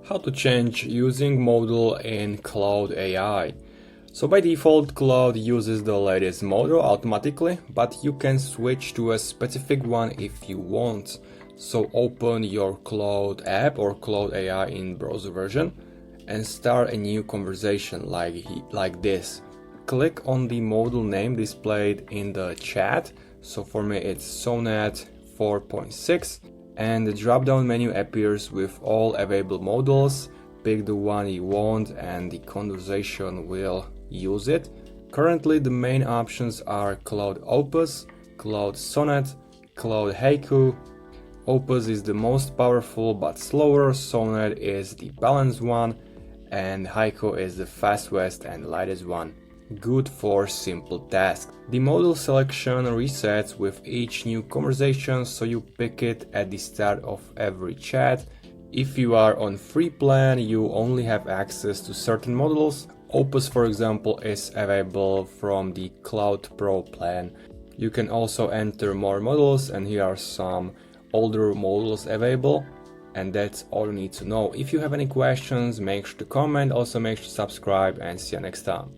How to change using model in Claude AI. So by default, Claude uses the latest model automatically, but you can switch to a specific one if you want. So open your Claude app or Claude AI in browser version and start a new conversation like this. Click on the model name displayed in the chat. So for me it's Sonnet 4.6. And the drop-down menu appears with all available models. Pick the one you want and the conversation will use it. Currently the main options are Claude Opus, Claude Sonnet, Claude Haiku. Opus is the most powerful but slower, Sonnet is the balanced one, and Haiku is the fastest and lightest one. Good for simple tasks. The model selection resets with each new conversation, so you pick it at the start of every chat. If you are on free plan, you only have access to certain models. Opus, for example, is available from the Claude Pro plan. You can also enter more models, and here are some older models available. And that's all you need to know. If you have any questions, make sure to comment, also make sure to subscribe, and see you next time.